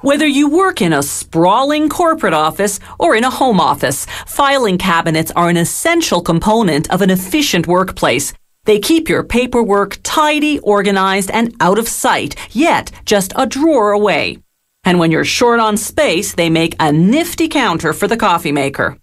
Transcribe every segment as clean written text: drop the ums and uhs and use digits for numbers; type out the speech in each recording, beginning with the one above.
Whether you work in a sprawling corporate office or in a home office, filing cabinets are an essential component of an efficient workplace. They keep your paperwork tidy, organized, and out of sight, yet just a drawer away. And when you're short on space, they make a nifty counter for the coffee maker.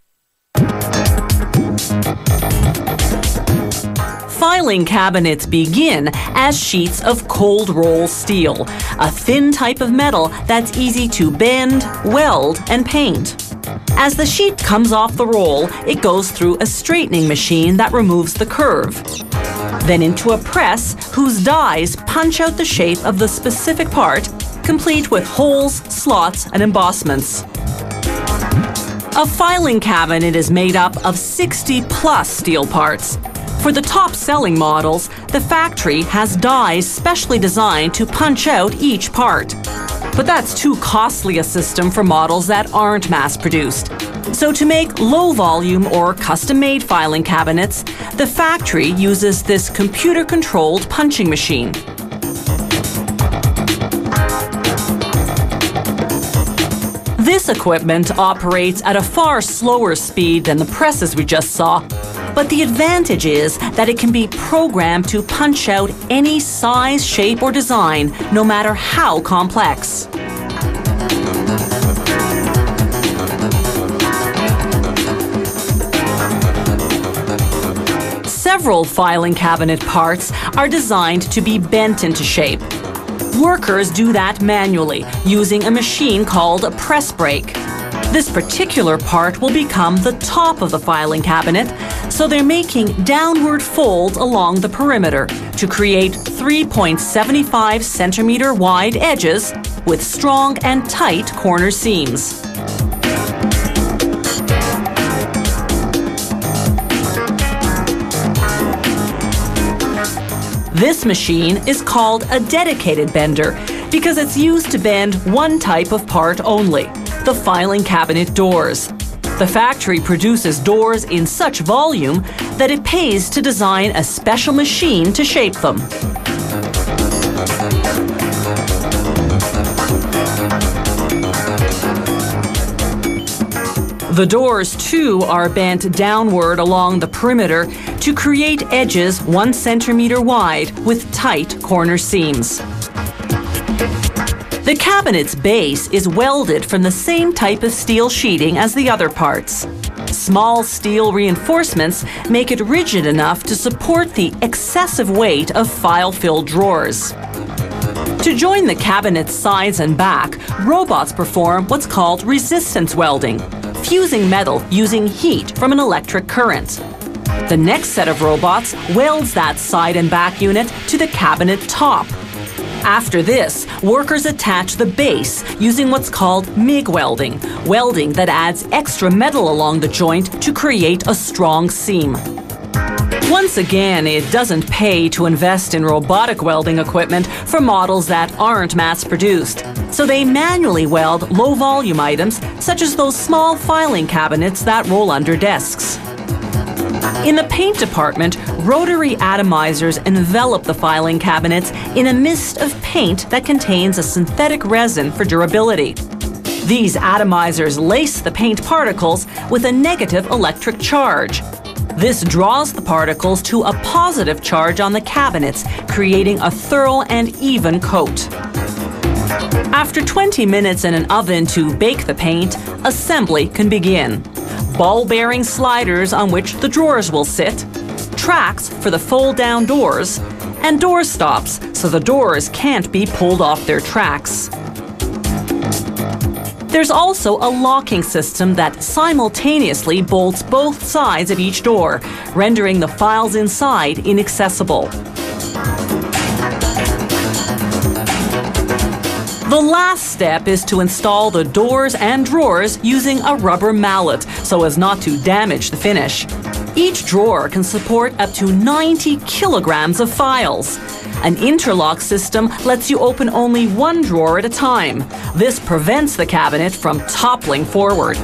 Filing cabinets begin as sheets of cold roll steel, a thin type of metal that's easy to bend, weld, and paint. As the sheet comes off the roll, it goes through a straightening machine that removes the curve. Then into a press whose dies punch out the shape of the specific part, complete with holes, slots, and embossments. A filing cabinet is made up of 60+ steel parts. For the top-selling models, the factory has dies specially designed to punch out each part. But that's too costly a system for models that aren't mass-produced. So to make low-volume or custom-made filing cabinets, the factory uses this computer-controlled punching machine. This equipment operates at a far slower speed than the presses we just saw, but the advantage is that it can be programmed to punch out any size, shape, or design, no matter how complex. Several filing cabinet parts are designed to be bent into shape. Workers do that manually using a machine called a press brake. This particular part will become the top of the filing cabinet, so they're making downward folds along the perimeter to create 3.75 centimeter wide edges with strong and tight corner seams. This machine is called a dedicated bender because it's used to bend one type of part only, the filing cabinet doors. The factory produces doors in such volume that it pays to design a special machine to shape them. The doors, too, are bent downward along the perimeter to create edges 1 centimeter wide with tight corner seams. The cabinet's base is welded from the same type of steel sheeting as the other parts. Small steel reinforcements make it rigid enough to support the excessive weight of file-filled drawers. To join the cabinet's sides and back, robots perform what's called resistance welding, fusing metal using heat from an electric current. The next set of robots welds that side and back unit to the cabinet top. After this, workers attach the base using what's called MIG welding, welding that adds extra metal along the joint to create a strong seam. Once again, it doesn't pay to invest in robotic welding equipment for models that aren't mass-produced, so they manually weld low-volume items such as those small filing cabinets that roll under desks. In the paint department, rotary atomizers envelop the filing cabinets in a mist of paint that contains a synthetic resin for durability. These atomizers lace the paint particles with a negative electric charge. This draws the particles to a positive charge on the cabinets, creating a thorough and even coat. After 20 minutes in an oven to bake the paint, assembly can begin. Ball-bearing sliders on which the drawers will sit, tracks for the fold-down doors, and door stops so the doors can't be pulled off their tracks. There's also a locking system that simultaneously bolts both sides of each door, rendering the files inside inaccessible. The last step is to install the doors and drawers using a rubber mallet so as not to damage the finish. Each drawer can support up to 90 kilograms of files. An interlock system lets you open only one drawer at a time. This prevents the cabinet from toppling forward.